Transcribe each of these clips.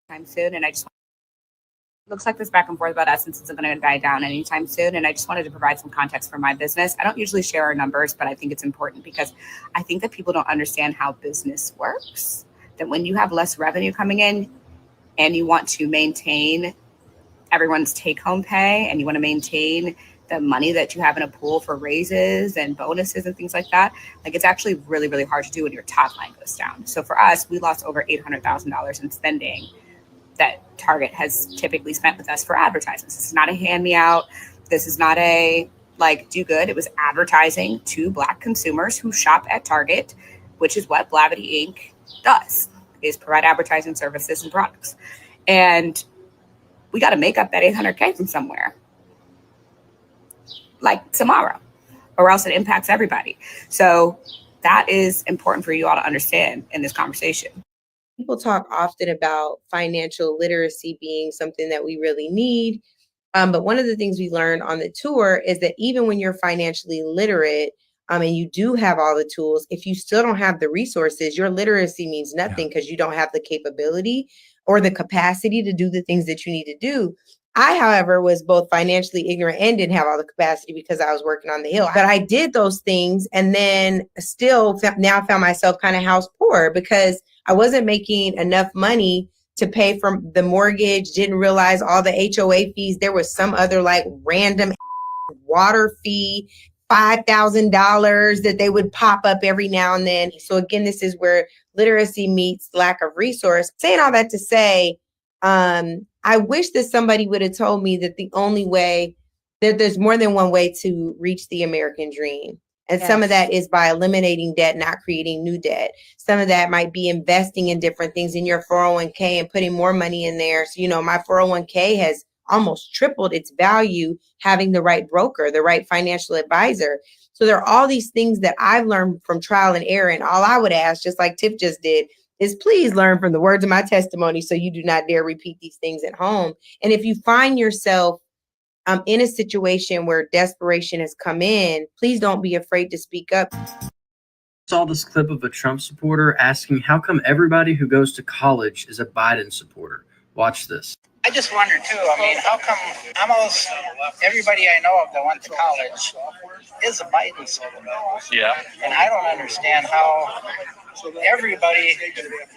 Time soon, and I just looks like this back and forth about Essence isn't going to die down anytime soon. And I just wanted to provide some context for my business. I don't usually share our numbers, but I think it's important because I think that people don't understand how business works. That when you have less revenue coming in and you want to maintain everyone's take home pay and you want to maintain the money that you have in a pool for raises and bonuses and things like that, like it's actually really, really hard to do when your top line goes down. So for us, we lost over $800,000 in spending that Target has typically spent with us for advertisements. This is not a hand me out. This is not a like do good. It was advertising to Black consumers who shop at Target, which is what Blavity Inc. does, is provide advertising services and products. And we got to make up that 800K from somewhere, like tomorrow, or else it impacts everybody. So that is important for you all to understand in this conversation. People talk often about financial literacy being something that we really need. But one of the things we learned on the tour is that even when you're financially literate, and you do have all the tools, if you still don't have the resources, your literacy means nothing because you don't have the capability or the capacity to do the things that you need to do. I, however, was both financially ignorant and didn't have all the capacity because I was working on the hill. But I did those things and then still now found myself kind of house poor because I wasn't making enough money to pay for the mortgage, didn't realize all the HOA fees. There was some other like random water fee, $5,000 that they would pop up every now and then. So again, this is where literacy meets lack of resource. Saying all that to say, I wish that somebody would have told me that the only way, that there's more than one way to reach the American dream. And some of that is by eliminating debt, not creating new debt. Some of that might be investing in different things in your 401k and putting more money in there. So, my 401k has almost tripled its value having the right broker, the right financial advisor. So there are all these things that I've learned from trial and error. And all I would ask, just like Tiff just did, is please learn from the words of my testimony so you do not dare repeat these things at home. And if you find yourself in a situation where desperation has come in, please don't be afraid to speak up. Saw this clip of a Trump supporter asking how come everybody who goes to college is a Biden supporter. Watch this. I just wonder too, how come almost everybody I know of that went to college is a Biden supporter? Yeah. And I don't understand how everybody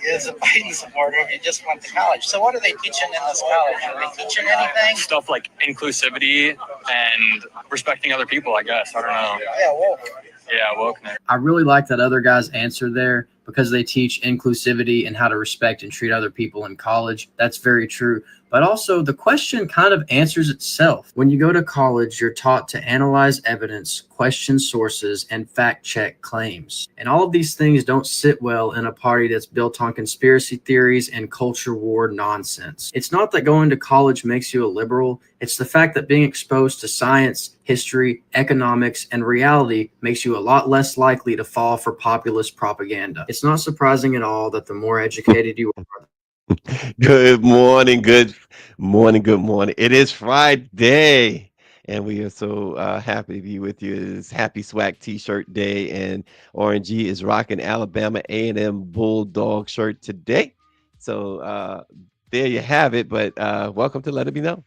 is a Biden supporter if you just went to college. So what are they teaching in this college? Are they teaching anything? Stuff like inclusivity and respecting other people, I guess. I don't know. Yeah, woke. Yeah, wokeness. I really like that other guy's answer there because they teach inclusivity and how to respect and treat other people in college. That's very true. But also the question kind of answers itself. When you go to college, you're taught to analyze evidence, question sources, and fact check claims. And all of these things don't sit well in a party that's built on conspiracy theories and culture war nonsense. It's not that going to college makes you a liberal. It's the fact that being exposed to science, history, economics, and reality makes you a lot less likely to fall for populist propaganda. It's not surprising at all that the more educated you are, Good morning, good morning. It is Friday, and we are so happy to be with you. It is Happy Swag T-shirt day, and RNG is rocking Alabama A&M Bulldog shirt today. So there you have it, but welcome to Let It Be Known.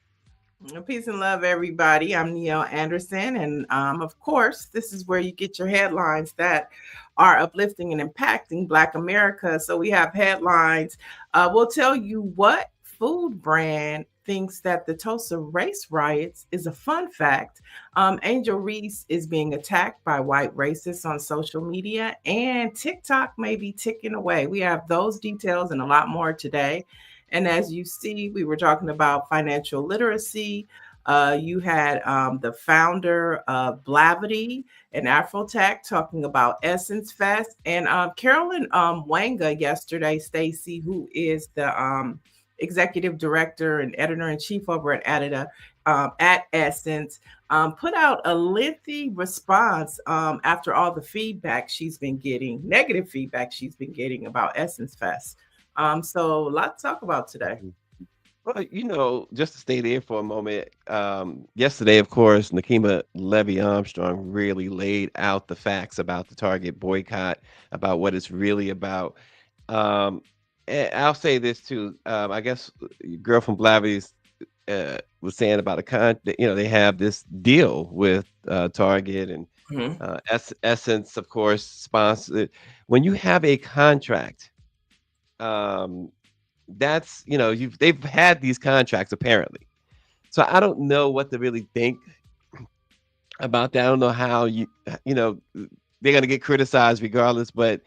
Peace and love, everybody. I'm Niele Anderson, and of course, this is where you get your headlines that are uplifting and impacting Black America. So we have headlines. We'll tell you what food brand thinks that the Tulsa race riots is a fun fact. Angel Reese is being attacked by white racists on social media, and TikTok may be ticking away. We have those details and a lot more today. And as you see, we were talking about financial literacy. You had the founder of Blavity and Afrotech talking about Essence Fest. And Carolyn Wanga yesterday, Stacy, who is the executive director and editor-in-chief over at Essence, put out a lengthy response after all the feedback she's been getting, negative feedback she's been getting about Essence Fest. So a lot to talk about today. Well, just to stay there for a moment, yesterday, of course, Nakima Levy-Armstrong really laid out the facts about the Target boycott, about what it's really about. I'll say this too. I guess your girl from Blavity's was saying about they have this deal with Target and Mhm. Essence, of course, sponsor. When you have a contract, um, that's they've had these contracts apparently. So I don't know what to really think about that. I don't know how they're gonna get criticized regardless, but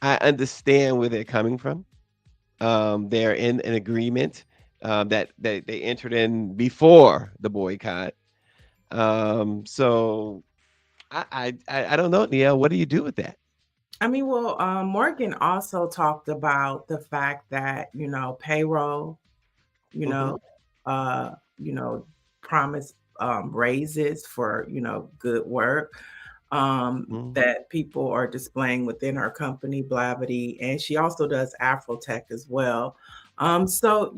I understand where they're coming from. They're in an agreement that they entered in before the boycott. So I don't know, Neil. What do you do with that? I mean, well, Morgan also talked about the fact that, payroll, you Hmm. know, you know, promise raises for, good work Hmm. that people are displaying within her company, Blavity, and she also does Afrotech as well. So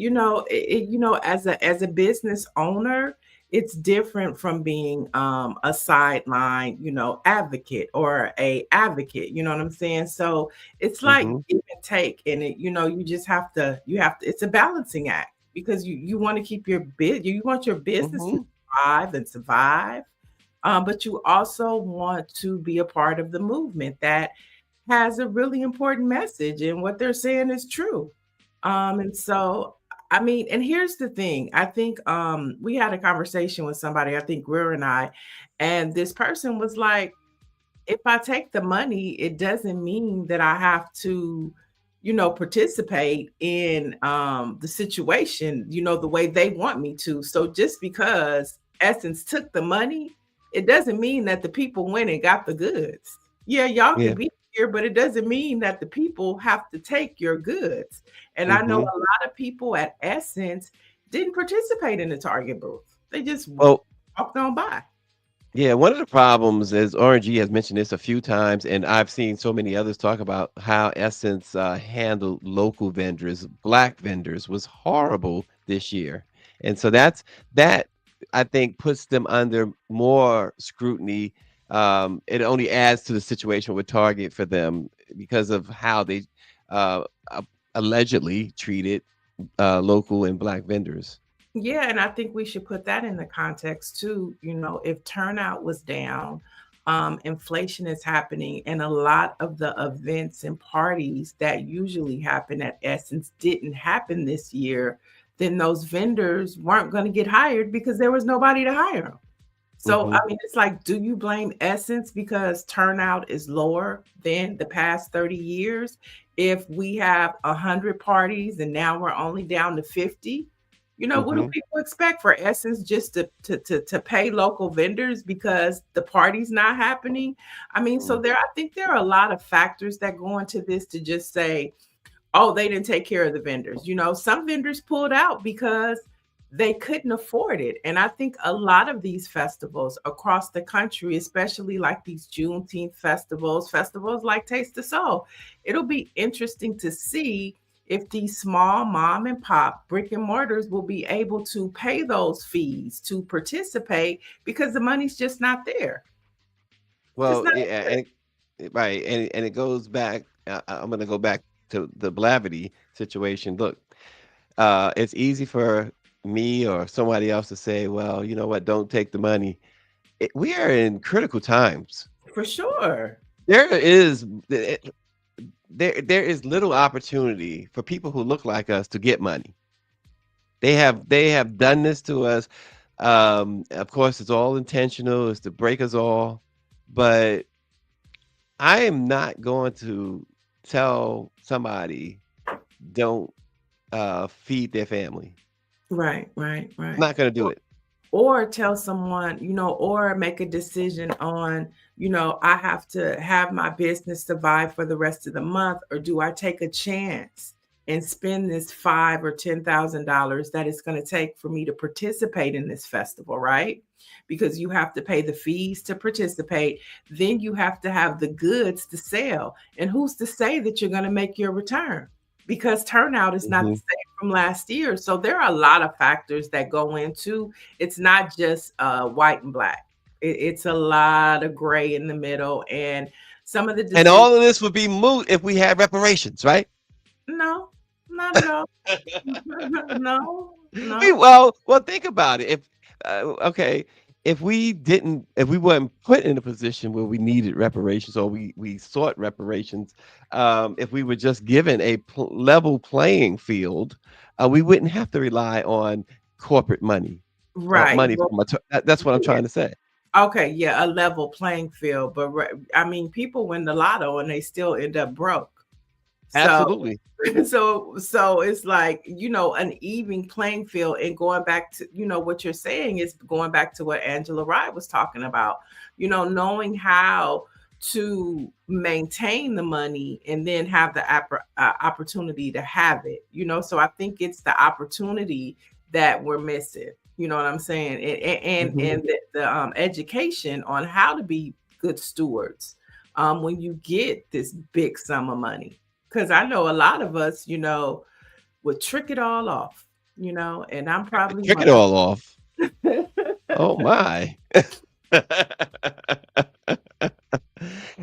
as a business owner, it's different from being a sideline, advocate or a advocate. You know what I'm saying? So it's like Hmm. give and take, and you just you have to. It's a balancing act because you want to keep your you want your business to Hmm. thrive and survive, but you also want to be a part of the movement that has a really important message, and what they're saying is true. And so, I mean, and here's the thing. I think we had a conversation with somebody, I think Greer and I, and this person was like, if I take the money, it doesn't mean that I have to, participate in the situation, the way they want me to. So just because Essence took the money, it doesn't mean that the people went and got the goods. Yeah, y'all Yeah. could be here, but it doesn't mean that the people have to take your goods. And I know Hmm. a lot of people at Essence didn't participate in the Target booth. They just Well, walked on by. yeah, one of the problems is RNG has mentioned this a few times, and I've seen so many others talk about how Essence handled local vendors, black vendors, was horrible this year, and so that I think puts them under more scrutiny. It only adds to the situation with Target for them because of how they uh, uh, allegedly treated local and black vendors. Yeah, and I think we should put that in the context too. If turnout was down, inflation is happening, and a lot of the events and parties that usually happen at Essence didn't happen this year, then those vendors weren't going to get hired because there was nobody to hire them. So, I Hmm. mean, it's like, do you blame Essence because turnout is lower than the past 30 years? If we have 100 parties and now we're only down to 50, what do Hmm. people expect for Essence just to pay local vendors because the party's not happening? I mean, so I think there are a lot of factors that go into this to just say, oh, they didn't take care of the vendors. Some vendors pulled out because they couldn't afford it. And I think a lot of these festivals across the country, especially like these Juneteenth festivals like Taste the Soul, it'll be interesting to see if these small mom and pop brick and mortars will be able to pay those fees to participate because the money's just not there. It's just Well, not yeah, there. right, and it goes back. I'm going to go back to the Blavity situation. Look, it's easy for me or somebody else to say, "Well, you know what? Don't take the money." We are in critical times. For sure. There is there is little opportunity for people who look like us to get money. They have done this to us. Of course, it's all intentional. It's to break us all, but I am not going to tell somebody don't feed their family. Right, right, I'm right. not going to do it. Or tell someone, or make a decision on, I have to have my business survive for the rest of the month, or do I take a chance and spend this $5,000 or $10,000 that it's going to take for me to participate in this festival, right? Because you have to pay the fees to participate, then you have to have the goods to sell. And who's to say that you're going to make your return? Because turnout is not the Hmm. same from last year. So there are a lot of factors that go into, it's not just white and black. It's a lot of gray in the middle, and some of the And decisions. all of this would be moot if we had reparations, right? No, not at all. No, Well, think about it. If okay, if we weren't put in a position where we needed reparations or we sought reparations, if we were just given a level playing field, we wouldn't have to rely on corporate money. right. Money Well, from that's what I'm yeah. trying to say. Okay, yeah, a level playing field. But I mean, people win the lotto and they still end up broke. So Absolutely. so it's like, an even playing field. And going back to, what you're saying is going back to what Angela Rye was talking about, knowing how to maintain the money and then have the opportunity to have it, so I think it's the opportunity that we're missing, you know what I'm saying, and the education on how to be good stewards when you get this big sum of money. Because I know a lot of us, would trick it all off, and I'm probably Trick one it of all off. them. Oh my.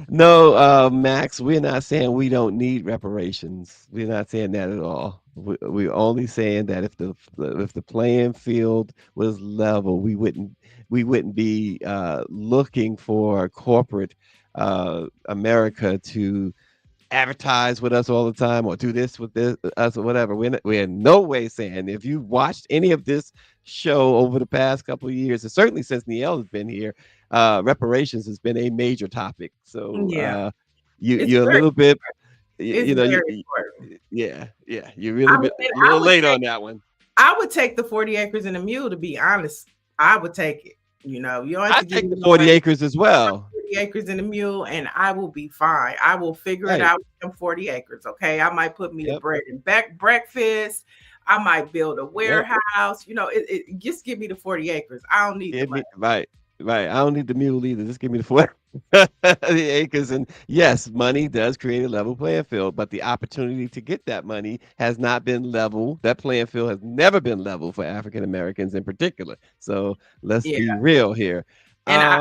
No, Max, we're not saying we don't need reparations. We're not saying that at all. We're only saying that if the playing field was level, we wouldn't be looking for corporate America to advertise with us all the time or do this with us or whatever. We're in no way saying, if you watched any of this show over the past couple of years, and certainly since Niele has been here, reparations has been a major topic. So Yeah, it's you're a very, little bit, it's you know, very important. yeah, you're I really mean, a little late on that one. I would take the 40 acres and a mule, to be honest. I would take it. You don't have I to give take me the no 40 money. acres as well. 40 acres and a mule, and I will be fine. I will figure it Right. out with them 40 acres. Okay. I might put me a Yep. bread and breakfast. I might build a Yep. warehouse. It just give me the 40 acres. I don't need the money. Right. I don't need the mule either. Just give me the 40 the acres. And yes, money does create a level playing field, but the opportunity to get that money has not been level. That playing field has never been level for African Americans in particular. So let's Yeah. be real here. And I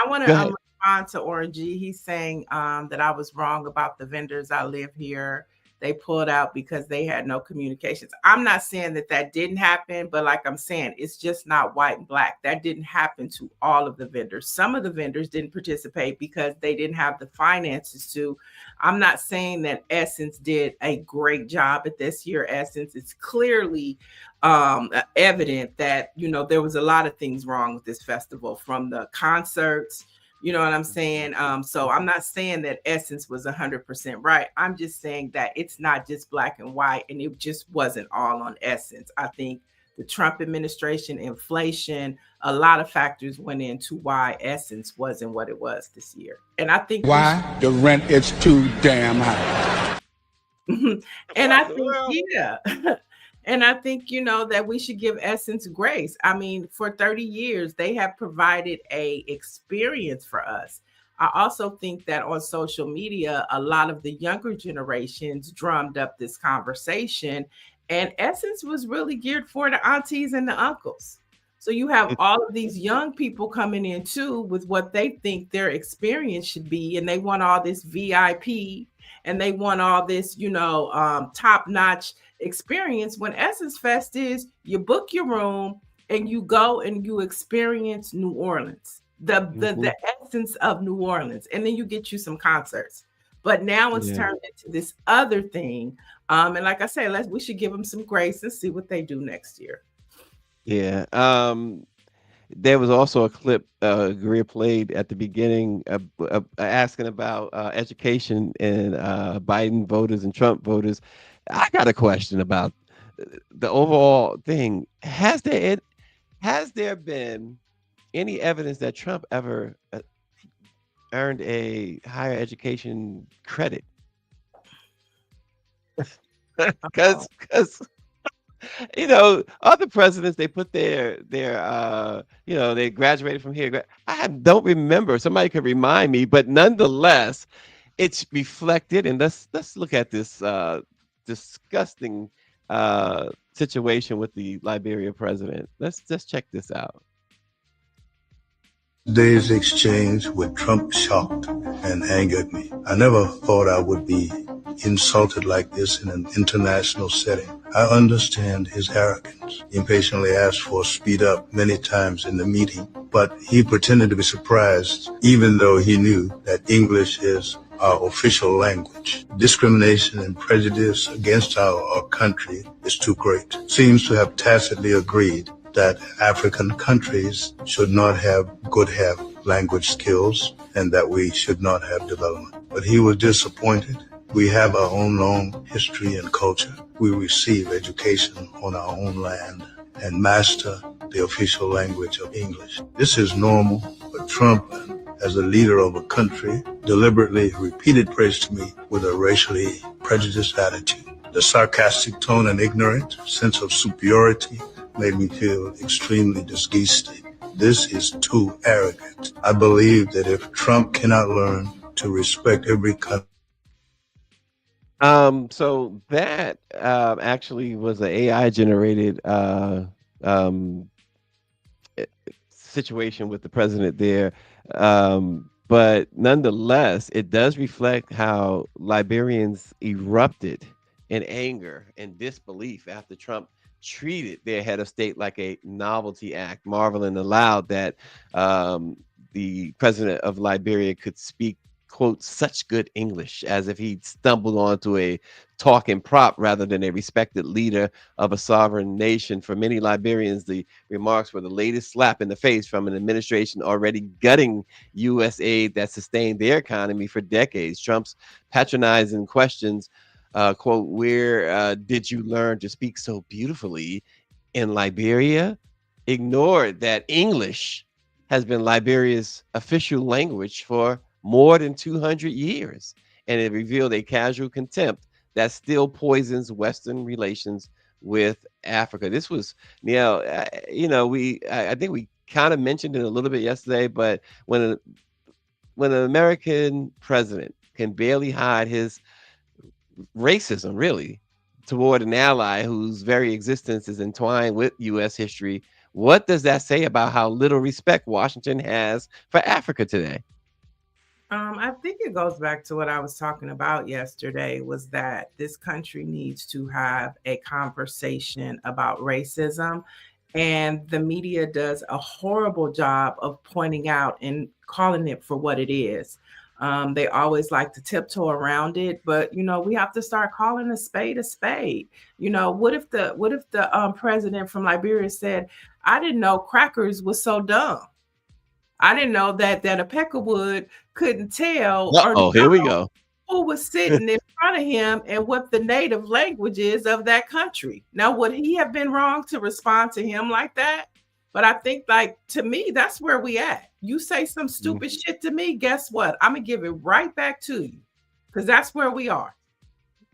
want Go to ahead. respond to Orangey. He's saying that I was wrong about the vendors. I live here. They pulled out because they had no communications. I'm not saying that didn't happen, but like I'm saying, it's just not white and black. That didn't happen to all of the vendors. Some of the vendors didn't participate because they didn't have the finances to. I'm not saying that Essence did a great job at this year. Essence, it's clearly evident that there was a lot of things wrong with this festival, from the concerts. You know what I'm saying? So I'm not saying that Essence was 100% right. I'm just saying that it's not just black and white, and it just wasn't all on Essence. I think the Trump administration, inflation, a lot of factors went into why Essence wasn't what it was this year. And I think why the rent is too damn high. And I think, yeah. And I think, that we should give Essence grace. I mean, for 30 years, they have provided a experience for us. I also think that on social media, a lot of the younger generations drummed up this conversation, and Essence was really geared for the aunties and the uncles. So you have all of these young people coming in too with what they think their experience should be, and they want all this VIP, and they want all this, top-notch experience, when Essence Fest is you book your room and you go and you experience New Orleans, the essence of New Orleans, and then you get you some concerts. But now it's turned into this other thing. And like I said, we should give them some grace and see what they do next year. Yeah. There was also a clip Greer played at the beginning asking about education and Biden voters and Trump voters. I got a question about the overall thing. Has there been any evidence that Trump ever earned a higher education credit? Because other presidents, they put their they graduated from here. I don't remember. Somebody could remind me, but nonetheless, it's reflected. And let's look at this disgusting situation with the Liberia president. Let's just check this out. Today's exchange with Trump shocked and angered me. I never thought I would be insulted like this in an international setting. I understand his arrogance. He impatiently asked for speed up many times in the meeting, but he pretended to be surprised, even though he knew that English is our official language. Discrimination and prejudice against our country is too great. Seems to have tacitly agreed that African countries should not have language skills and that we should not have development. But he was disappointed. We have our own long history and culture. We receive education on our own land and master the official language of English. This is normal, but Trump, as a leader of a country, deliberately repeated praise to me with a racially prejudiced attitude. The sarcastic tone and ignorant sense of superiority made me feel extremely disgusted. This is too arrogant. I believe that if Trump cannot learn to respect every country. So that actually was an AI generated situation with the president there. But nonetheless, it does reflect how Liberians erupted in anger and disbelief after Trump treated their head of state like a novelty act, marveling aloud that the president of Liberia could speak, quote, such good English, as if he'd stumbled onto a talking prop rather than a respected leader of a sovereign nation. For many Liberians, the remarks were the latest slap in the face from an administration already gutting U.S. aid that sustained their economy for decades. Trump's patronizing questions, quote, where did you learn to speak so beautifully in Liberia, ignored that English has been Liberia's official language for more than 200 years. And it revealed a casual contempt that still poisons Western relations with Africa. This was, Niele, I think we kind of mentioned it a little bit yesterday, but when an American president can barely hide his racism, really, toward an ally whose very existence is entwined with U.S. history, what does that say about how little respect Washington has for Africa today? I think it goes back to what I was talking about yesterday, was that this country needs to have a conversation about racism. And the media does a horrible job of pointing out and calling it for what it is. They always like to tiptoe around it, but we have to start calling a spade a spade. What if the president from Liberia said, "I didn't know crackers was so dumb. I didn't know that a peckerwood couldn't tell Here we go. who was sitting in front of him and what the native language is of that country." Now, would he have been wrong to respond to him like that? But I think, to me, that's where we at. You say some stupid shit to me, guess what? I'm going to give it right back to you, because that's where we are.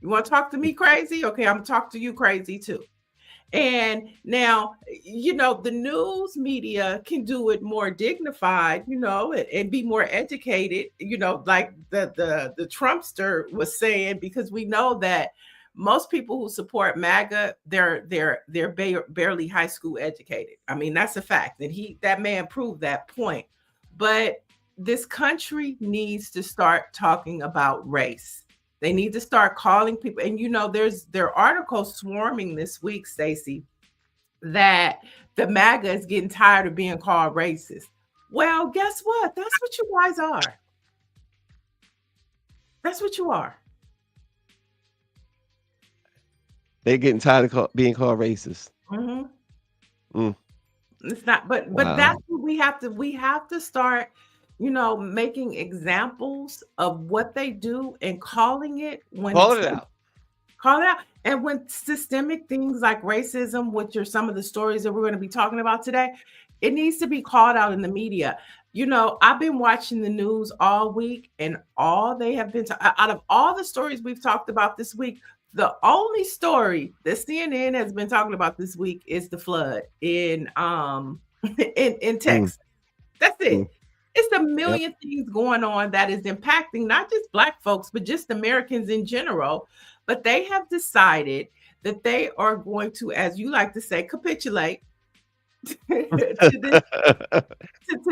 You want to talk to me crazy? Okay, I'm going to talk to you crazy too. And now, the news media can do it more dignified, and be more educated, like the Trumpster was saying, because we know that most people who support MAGA, they're barely high school educated. I mean, that's a fact. And that man proved that point. But this country needs to start talking about race. They need to start calling people. And there are articles swarming this week, Stacy, that the MAGA is getting tired of being called racist. Well, guess what? That's what you guys are. That's what you are. They're getting tired of being called racist. It's not, but Wow. that's what we have to start, making examples of what they do and calling it when Call it out. Call it out. And when systemic things like racism, which are some of the stories that we're going to be talking about today, it needs to be called out in the media. I've been watching the news all week, and all they have been out of all the stories we've talked about this week, the only story that CNN has been talking about this week is the flood in Texas. That's it. It's a million things going on that is impacting not just Black folks, but just Americans in general. But they have decided that they are going to, as you like to say, capitulate to this to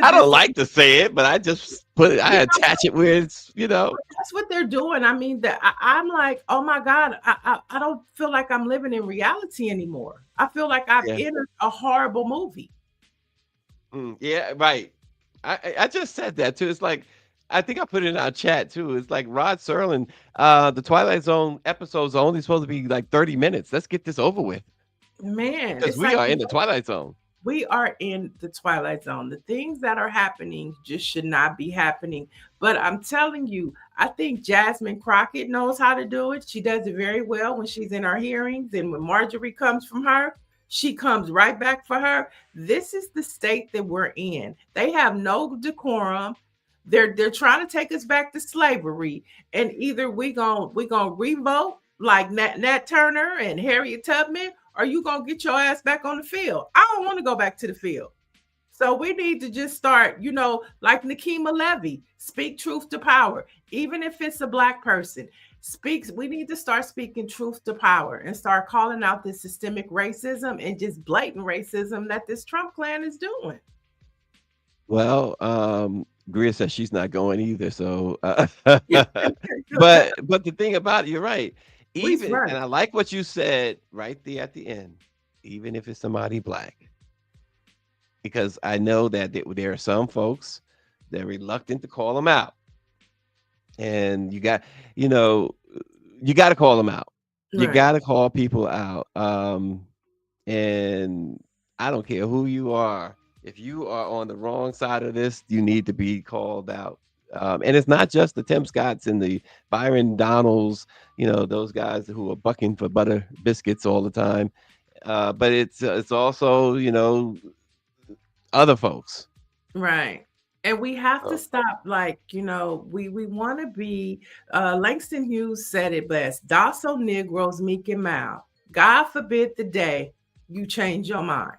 I don't this. like to say it, but I just put it, I You attach it where it's, that's what they're doing. I mean, I'm like, oh my God, I don't feel like I'm living in reality anymore. I feel like I've yeah. entered a horrible movie. Yeah, right. I just said that too. It's like I think I put it in our chat too. It's like Rod Serling, the Twilight Zone episodes are only supposed to be like 30 minutes. Let's get this over with Man, because it's we like are in the Twilight Zone. we are in the Twilight Zone. The things that are happening just should not be happening. But I'm telling you, I think Jasmine Crockett knows how to do it. She does it very well when she's in her hearings. And when Marjorie comes from her, she comes right back for her. This is the state that we're in. They have no decorum. They're trying to take us back to slavery. And either we gonna revote like Nat Turner and Harriet Tubman, or you gonna get your ass back on the field. I don't want to go back to the field. So we need to just start, like Nikema Levy, speak truth to power. Even if it's a Black person, we need to start speaking truth to power and start calling out this systemic racism and just blatant racism that this Trump clan is doing. Well, Greer says she's not going either. So, but the thing about it, you're right. And I like what you said right there at the end, even if it's somebody Black, because I know that there are some folks that are reluctant to call them out, and you got to call them out. You got to call people out. And I don't care who you are. If you are on the wrong side of this, you need to be called out. And it's not just the Tim Scotts and the Byron Donalds, those guys who are bucking for butter biscuits all the time. But it's also, other folks. Right. And we have to stop, we want to be, Langston Hughes said it best, docile Negroes, meek and mild. God forbid the day you change your mind.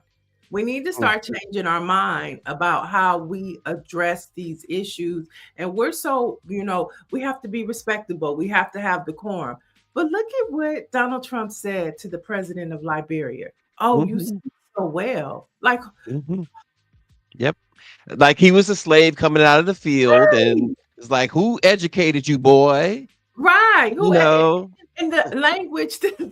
We need to start changing our mind about how we address these issues. And we're so, we have to be respectable. We have to have decorum. But look at what Donald Trump said to the president of Liberia. Oh, you speak so well. Like, Yep. Like he was a slave coming out of the field, and it's like, who educated you, boy? Right. And the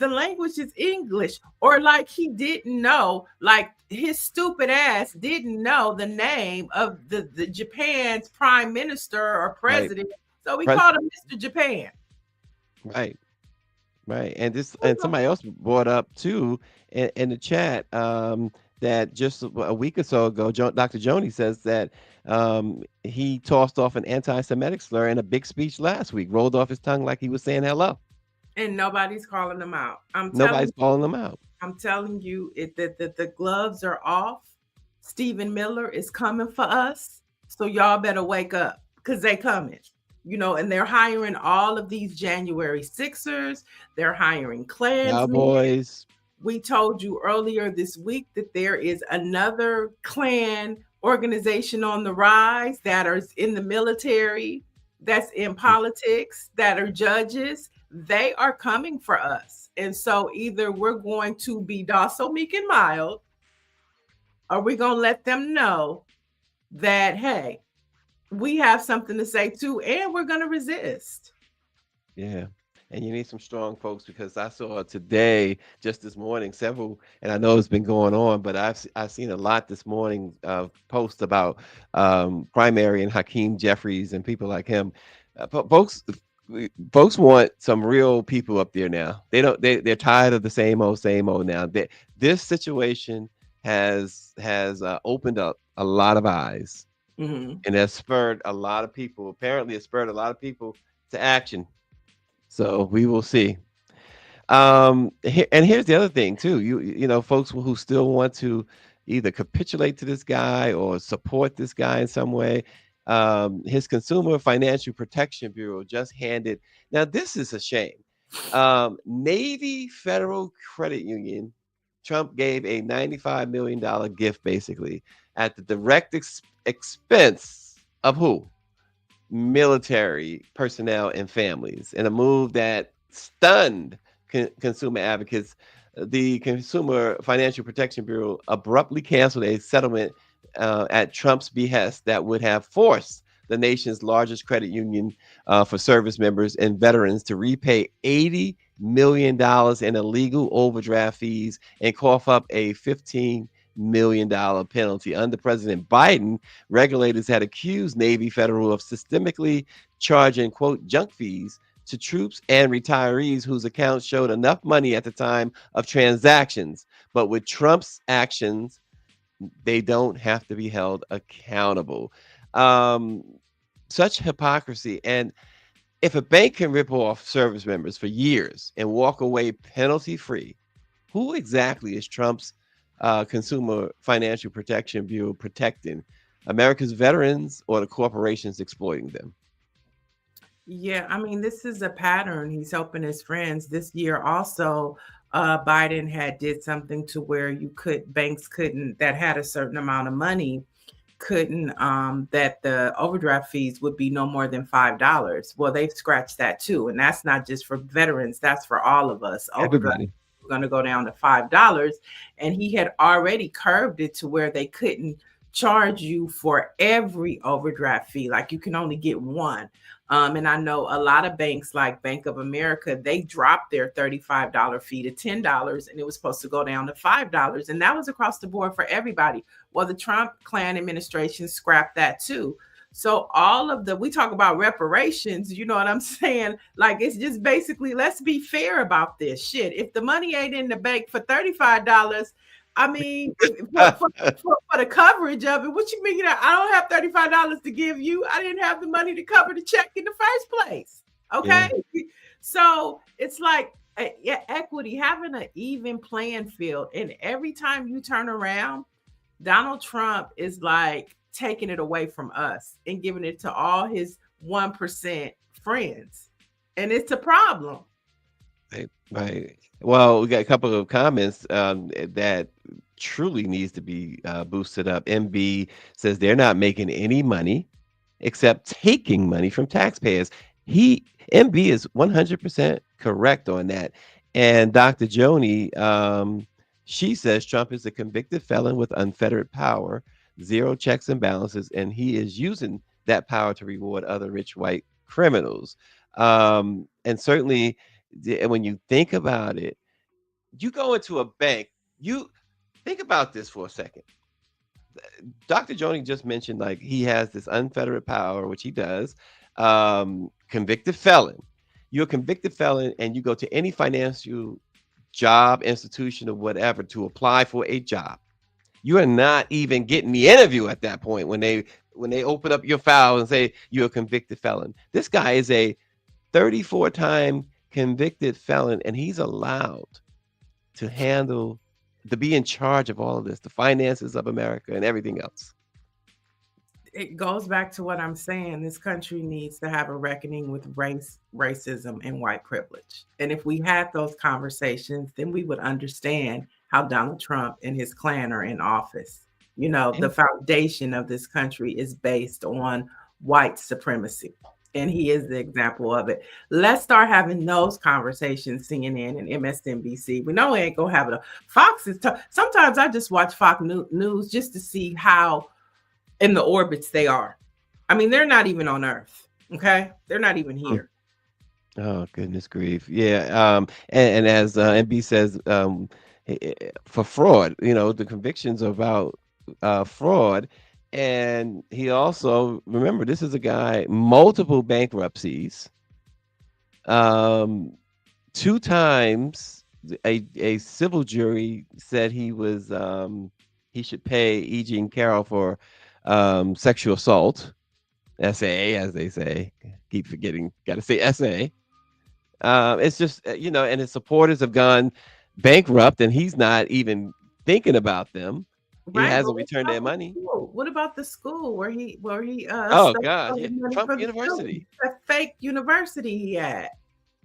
language is English. Or like he didn't know, like his stupid ass didn't know the name of the Japan's prime minister or president. Right. So we called him Mr. Japan. Right. Right. And somebody else brought up too in the chat that just a week or so ago, Dr. Joni says that he tossed off an anti-Semitic slur in a big speech last week, rolled off his tongue like he was saying hello. And nobody's calling them out. Nobody's calling them out. I'm telling you that the gloves are off. Stephen Miller is coming for us. So y'all better wake up because they coming. And they're hiring all of these January 6ers. They're hiring Klansmen. Cowboys. We told you earlier this week that there is another Klan organization on the rise that are in the military, that's in politics, that are judges. They are coming for us. And so either we're going to be docile, meek, and mild, or we're going to let them know that, hey, we have something to say too, and we're going to resist. Yeah. And you need some strong folks, because I saw today, just this morning, several, and I know it's been going on, but I've seen a lot this morning posts about Primary and Hakeem Jeffries and people like him. Folks want some real people up there now. They're tired of the same old now. This situation has opened up a lot of eyes, and has spurred a lot of people. Apparently, it spurred a lot of people to action. So we will see. And here's the other thing too. You know, folks who still want to either capitulate to this guy or support this guy in some way. His Consumer Financial Protection Bureau just handed. Now this is a shame. Navy Federal Credit Union. Trump gave a $95 million gift, basically, at the direct expense of who? Military personnel and families, in a move that stunned consumer advocates. the Consumer Financial Protection Bureau abruptly canceled a settlement at Trump's behest that would have forced the nation's largest credit union for service members and veterans to repay $80 million in illegal overdraft fees and cough up a $15 million penalty. Under President Biden, regulators had accused Navy Federal of systemically charging, quote, junk fees to troops and retirees whose accounts showed enough money at the time of transactions. But with Trump's actions, they don't have to be held accountable. Um, Such hypocrisy. And if a bank can rip off service members for years and walk away penalty free, who exactly is Trump's Consumer Financial Protection Bureau protecting? America's veterans or the corporations exploiting them? Yeah, I mean, this is a pattern. He's helping his friends. This year also, Biden had did something to where banks couldn't, that had a certain amount of money, couldn't, that the overdraft fees would be no more than $5. Well, they've scratched that too. And that's not just for veterans, that's for all of us. Overdraft Everybody. going to go down to $5. And he had already curved it to where they couldn't charge you for every overdraft fee. Like you can only get one. And I know a lot of banks like Bank of America, they dropped their $35 fee to $10, and it was supposed to go down to $5. And that was across the board for everybody. Well, the Trump Klan administration scrapped that too. So we talk about reparations, you know what I'm saying? Like, it's just basically, let's be fair about this shit. If the money ain't in the bank for $35, I mean, for the coverage of it, what you mean? I don't have $35 to give you. I didn't have the money to cover the check in the first place. Okay. Yeah. So it's like equity, having an even playing field. And every time you turn around, Donald Trump is like taking it away from us and giving it to all his 1% friends. And it's a problem. Right. Well, we got a couple of comments that truly needs to be boosted up. MB says they're not making any money except taking money from taxpayers. MB is 100% correct on that. And Dr. Joni, she says Trump is a convicted felon with unfettered power, zero checks and balances, and he is using that power to reward other rich white criminals. And certainly, when you think about it, you go into a bank, you think about this for a second. Dr. Joni just mentioned, like, he has this unfettered power, which he does. Convicted felon. You're a convicted felon, and you go to any financial job, institution, or whatever to apply for a job. You are not even getting the interview at that point when they open up your file and say you're a convicted felon. This guy is a 34-time convicted felon, and he's allowed to be in charge of all of this, the finances of America and everything else. It goes back to what I'm saying. This country needs to have a reckoning with racism, and white privilege. And if we had those conversations, then we would understand how Donald Trump and his clan are in office. You know, the foundation of this country is based on white supremacy. And he is the example of it. Let's start having those conversations, CNN and MSNBC. We know we ain't gonna have it. Fox is sometimes I just watch Fox News just to see how in the orbits they are. I mean, they're not even on Earth. Okay, they're not even here. Oh, goodness grief. Yeah. And as MB says, for fraud, the convictions are about fraud. And he also, remember, this is a guy, multiple bankruptcies, 2 times a civil jury said he should pay E. Jean Carroll for sexual assault, SA, as they say. Keep forgetting, got to say SA. It's just, and his supporters have gone bankrupt, and he's not even thinking about them. He hasn't returned their money. What about the school where he oh God, yeah. Trump University, a fake university he had?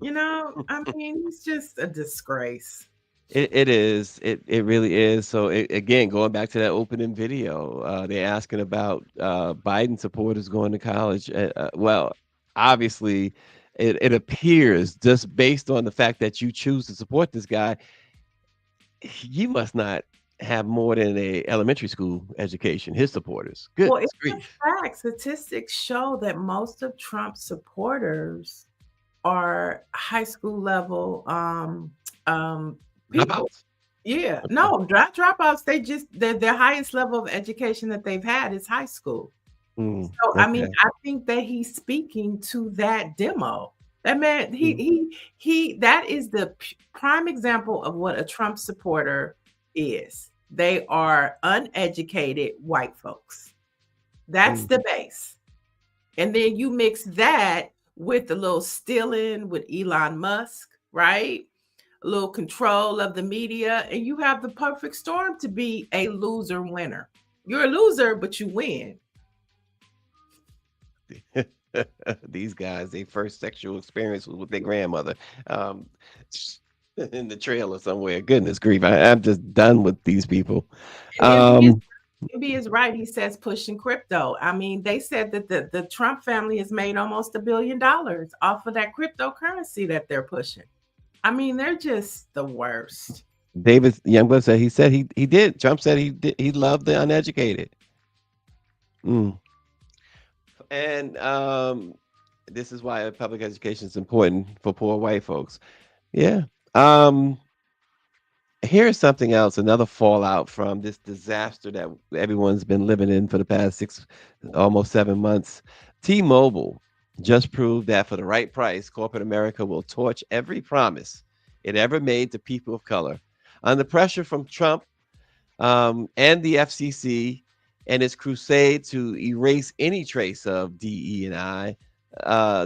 I mean, it's just a disgrace. It is. It really is. So again, going back to that opening video, they're asking about Biden supporters going to college. Well, obviously, it appears, just based on the fact that you choose to support this guy, you must not have more than a elementary school education. His supporters, Well, goodness it's grief. a fact. Statistics show that most of Trump's supporters are high school level people. Dropouts. Yeah, Okay. no, dropouts. Their highest level of education that they've had is high school. So I mean, Okay. I think that he's speaking to that demo. That man, Mm. he that is the prime example of what a Trump supporter is. They are uneducated white folks. That's Mm. the base. And then you mix that with a little stealing with Elon Musk, right? A little control of the media, and you have the perfect storm to be a loser winner. You're a loser, but you win. These guys, their first sexual experience was with their grandmother, um, in the trailer somewhere. Goodness grief, I'm just done with these people. And Um, MB is right. He says pushing crypto. I mean, they said that the Trump family has made almost $1 billion off of that cryptocurrency that they're pushing. I mean, they're just the worst. David Youngblood said he did. Trump said he did. He loved the uneducated. Mm. And this is why public education is important for poor white folks. Yeah. Um, Here's something else, another fallout from this disaster that everyone's been living in for the past almost 7 months. T-Mobile just proved that for the right price, corporate America will torch every promise it ever made to people of color. Under pressure from Trump, and the FCC and its crusade to erase any trace of DE&I,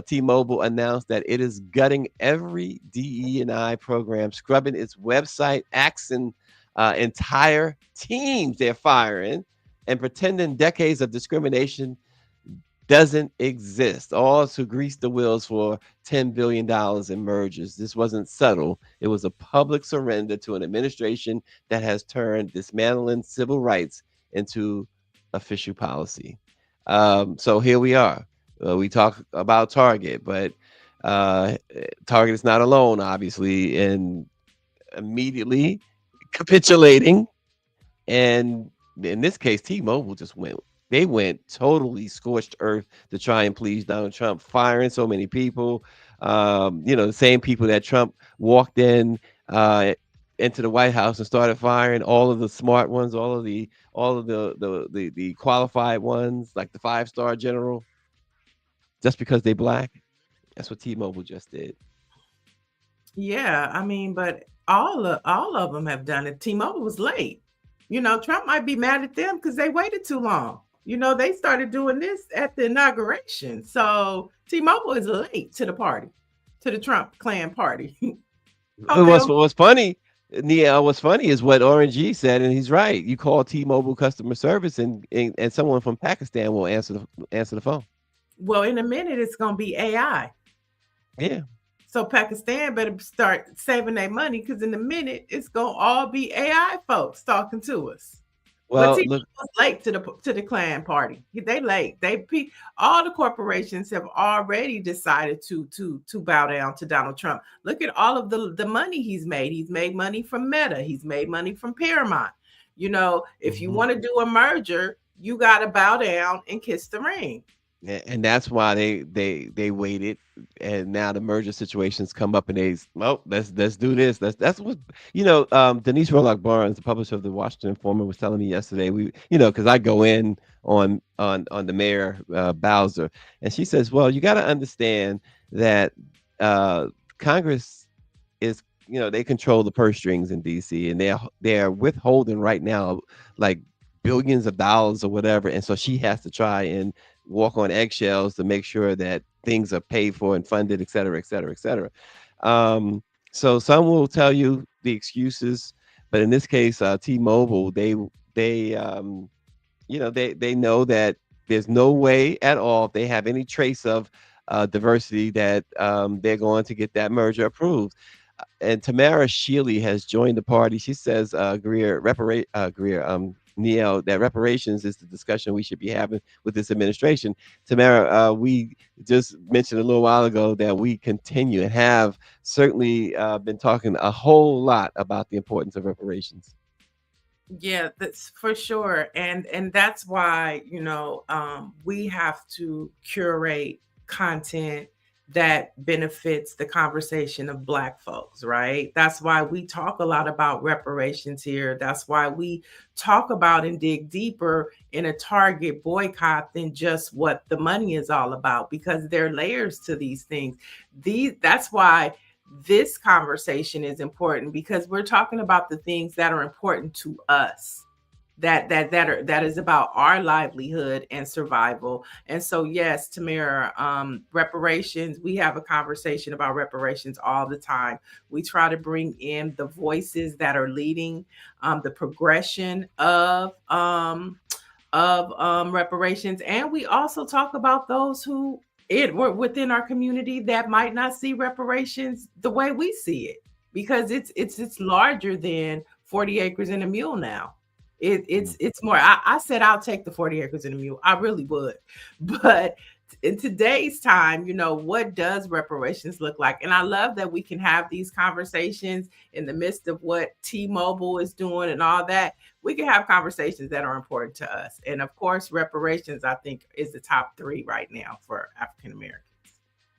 T-Mobile announced that it is gutting every DE&I program, scrubbing its website, axing entire teams they're firing, and pretending decades of discrimination doesn't exist. All to grease the wheels for $10 billion in mergers. This wasn't subtle. It was a public surrender to an administration that has turned dismantling civil rights into official policy. So here we are. We talk about Target, but Target is not alone, obviously, in immediately capitulating. And in this case, T-Mobile they went totally scorched earth to try and please Donald Trump, firing so many people. The same people that Trump walked uh, into the White House and started firing, all of the smart ones, all of the qualified ones, like the 5-star general, just because they black. That's what T-Mobile just did. Yeah, I mean, but all of them have done it. T-Mobile was late. Trump might be mad at them because they waited too long. They started doing this at the inauguration. So T-Mobile is late to the party, to the Trump clan party. What's funny, Niele, what's funny is what Orange G said, and he's right. You call T-Mobile customer service, and someone from Pakistan will answer the phone. Well, in a minute, it's going to be AI. Yeah. So Pakistan better start saving their money because in a minute, it's going to all be AI folks talking to us. Well, But look, was late to the Klan party. They late. All the corporations have already decided to bow down to Donald Trump. Look at all of the money he's made. He's made money from Meta. He's made money from Paramount. If you want to do a merger, you got to bow down and kiss the ring. and that's why they waited, and now the merger situations come up, and let's do this. That's what Denise Rolock Barnes, the publisher of the Washington Informer, was telling me yesterday. Because I go in on the mayor Bowser, and she says, well, you got to understand that Congress is, they control the purse strings in DC, and they're withholding right now like billions of dollars or whatever, and so she has to try and walk on eggshells to make sure that things are paid for and funded, et cetera, et cetera, et cetera. So some will tell you the excuses, but in this case, T-Mobile, they know that there's no way at all, if they have any trace of diversity, that they're going to get that merger approved. And Tamara Shealy has joined the party. She says, Niele, that reparations is the discussion we should be having with this administration. Tamara, we just mentioned a little while ago that we continue and have certainly been talking a whole lot about the importance of reparations. Yeah, that's for sure. And that's why, we have to curate content that benefits the conversation of Black folks, right? That's why we talk a lot about reparations here. That's why we talk about and dig deeper in a target boycott than just what the money is all about, because there are layers to these things. That's why this conversation is important, because we're talking about the things that are important to us, that is about our livelihood and survival. And so, yes, Tamara, reparations, we have a conversation about reparations all the time. We try to bring in the voices that are leading the progression of reparations, and we also talk about those who were within our community that might not see reparations the way we see it, because it's larger than 40 acres and a mule now. It's more. I said I'll take the 40 acres and a mule. I really would, but in today's time, what does reparations look like? And I love that we can have these conversations in the midst of what T-Mobile is doing and all that. We can have conversations that are important to us. And of course, reparations, I think, is the top 3 right now for African Americans.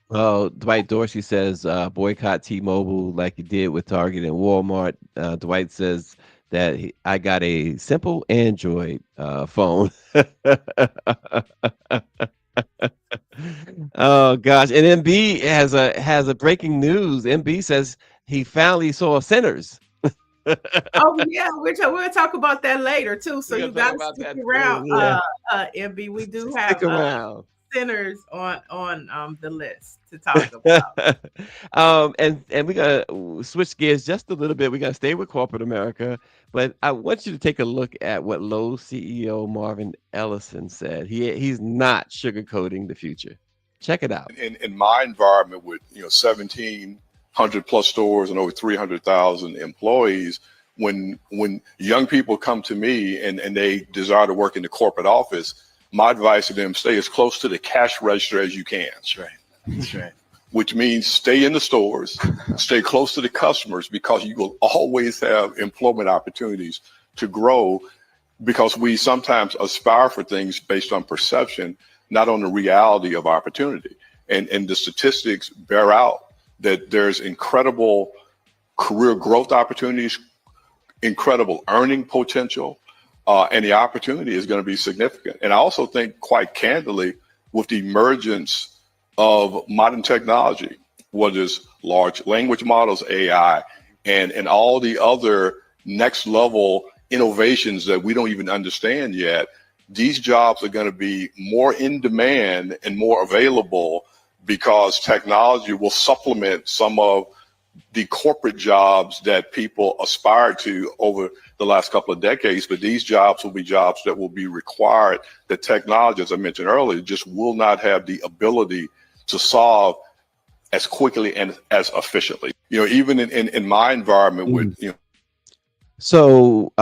Well, Dwight Dorsey says boycott T-Mobile like you did with Target and Walmart. Dwight says that I got a simple Android phone. Oh gosh! And MB has a breaking news. MB says he finally saw Sinners. Oh yeah, we'll talk about that later too. So you got to stick around, yeah. MB. We do Stick have around. Sinners on the list to talk about. And we're gonna switch gears just a little bit. We're gonna stay with corporate America, but I want you to take a look at what Lowe's CEO Marvin Ellison said. He's not sugarcoating the future. Check it out. In my environment with 1,700 plus stores and over 300,000 employees, when young people come to me and they desire to work in the corporate office, my advice to them: stay as close to the cash register as you can. That's right. That's right. Which means stay in the stores, stay close to the customers, because you will always have employment opportunities to grow, because we sometimes aspire for things based on perception, not on the reality of opportunity. And the statistics bear out that there's incredible career growth opportunities, incredible earning potential, and the opportunity is going to be significant. And I also think, quite candidly, with the emergence of modern technology, whether it's large language models, AI, and all the other next level innovations that we don't even understand yet, these jobs are going to be more in demand and more available, because technology will supplement some of the corporate jobs that people aspire to over the last couple of decades. But these jobs will be jobs that will be required, that technology, as I mentioned earlier, just will not have the ability to solve as quickly and as efficiently. Even in my environment with, So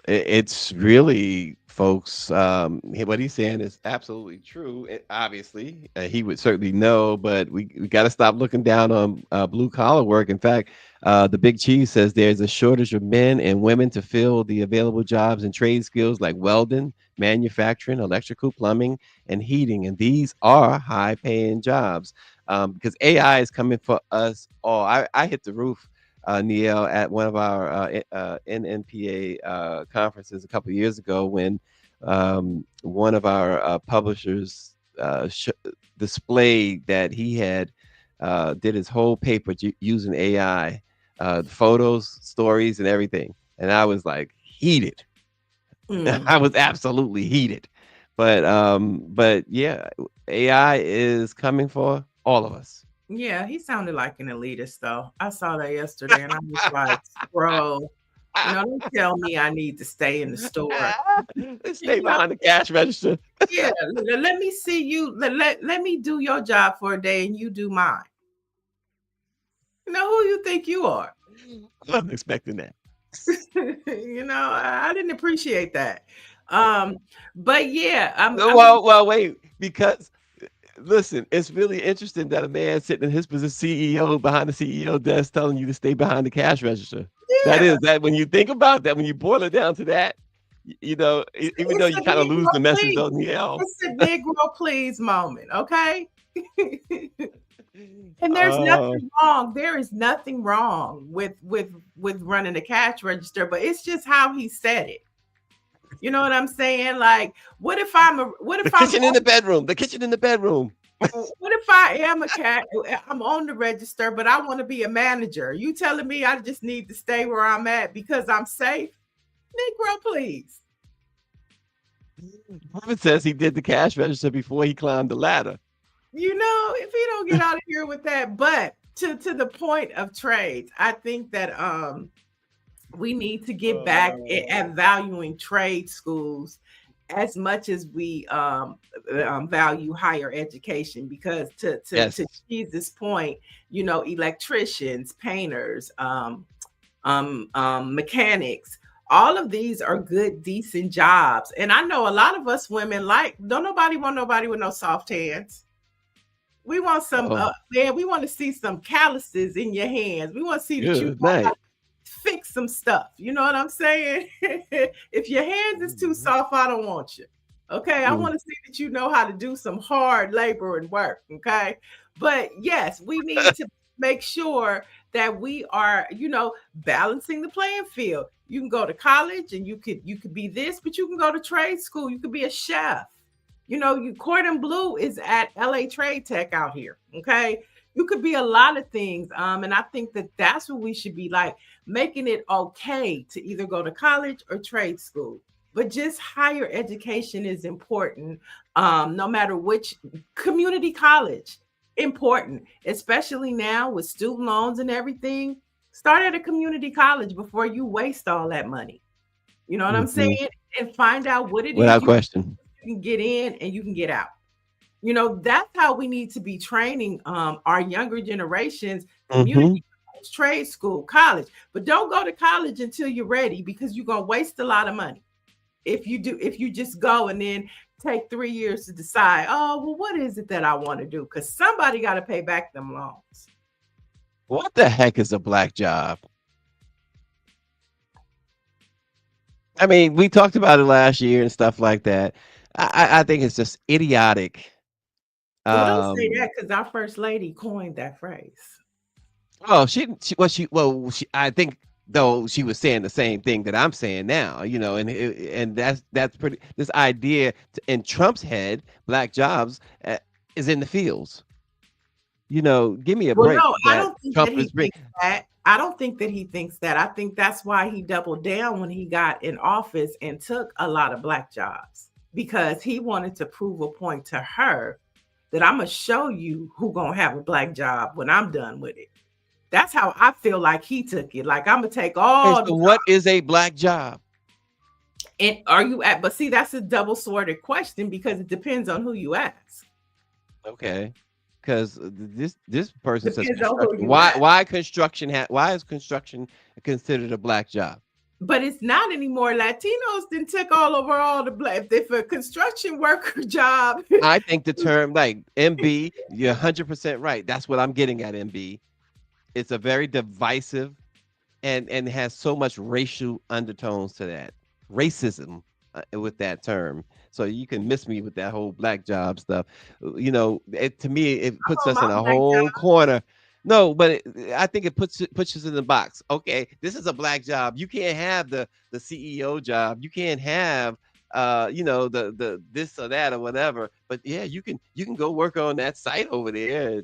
it's really, folks, what he's saying is absolutely true. Obviously, he would certainly know, but we got to stop looking down on blue collar work. In fact, the Big Cheese says there's a shortage of men and women to fill the available jobs and trade skills like welding, manufacturing, electrical, plumbing, and heating. And these are high paying jobs, because AI is coming for us all. I hit the roof, Niele, at one of our NNPA conferences a couple of years ago, when one of our publishers displayed that he had did his whole paper using AI, the photos, stories, and everything. And I was like heated. I was absolutely heated. But yeah, AI is coming for all of us. Yeah, he sounded like an elitist, though. I saw that yesterday, and I was like, bro, don't tell me I need to stay in the store. Stay behind the cash register. Yeah, let me see you. Let me do your job for a day, and you do mine. Who you think you are? I wasn't expecting that. You know, I didn't appreciate that. But yeah, Well, wait, because listen, it's really interesting that a man sitting in his position, CEO behind the CEO desk, telling you to stay behind the cash register. That yeah, is that when you think about that, when you boil it down to that, even though it's you a kind of lose Negro the message please. on the L. It's a Negro please moment, okay? And there's Oh, nothing wrong. There is nothing wrong with running a cash register, but it's just how he said it. You know what I'm saying? Like, what if the kitchen in the bedroom. The kitchen in the bedroom. what if I am a cat? I'm on the register, but I want to be a manager. You telling me I just need to stay where I'm at because I'm safe? Negro, please. Prophet says he did the cash register before he climbed the ladder. You know, if he don't get out of here with that, but to the point of trades, I think that we need to get back at valuing trade schools as much as we value higher education, because to Yes. Jesus' point, you know, electricians, painters, mechanics, all of these are good, decent jobs. And I know a lot of us women don't nobody want nobody with no soft hands. We want some, Oh, man, we want to see some calluses in your hands. We want to see that you good know how night. to fix some stuff. You know what I'm saying? If your hands is too soft, I don't want you. Okay. I Mm. want to see that you know how to do some hard labor and work. Okay. But yes, we need to make sure that we are, you know, balancing the playing field. You can go to college and you could be this, but you can go to trade school. You could be a chef. You know, Cordon Bleu is at LA Trade Tech out here. Okay. You could be a lot of things. And I think that that's what we should be like, making it okay to either go to college or trade school. But just higher education is important, no matter which community college. Important, especially now with student loans and everything. Start at a community college before you waste all that money. You know what I'm Mhm. saying? And find out what it is Without question. you can get in and you can get out. You know, that's how we need to be training our younger generations, Hmm. community college, trade school, college. But don't go to college until you're ready, because you're gonna waste a lot of money. If you just go and then take 3 years to decide, oh, well, what is it that I want to do? Because somebody got to pay back them loans. What the heck is a black job? I mean, we talked about it last year and stuff like that. I think it's just idiotic. Well, don't say Um, that, because our first lady coined that phrase. oh, I think though she was saying the same thing that I'm saying now, and that's pretty. This idea in Trump's head, black jobs is in the fields. Give me a Well, break no, I that don't think that Trump he is bring. thinks that. I don't think that he thinks that. I think that's why he doubled down when he got in office and took a lot of black jobs, because he wanted to prove a point to her that I'm gonna show you who gonna have a black job when I'm done with it. That's how I feel like he took it. Like, I'm gonna take Okay, all the so what is a black job? and are you at? But see, that's a double sworded question, because it depends on who you ask. Okay, because this person says Depends on who construction. you ask. Why is construction considered a black job? But it's not anymore. Latinos didn't take all over all the black. If a construction worker job, I think the term like MB, you're 100% right. That's what I'm getting at, MB. It's a very divisive and has so much racial undertones to that. Racism with that term. So you can miss me with that whole black job stuff. To me, it puts oh, us in my a black whole corner. No, but I think it puts us in the box. Okay, this is a black job. You can't have the CEO job. You can't have the this or that or whatever. But yeah, you can go work on that site over there.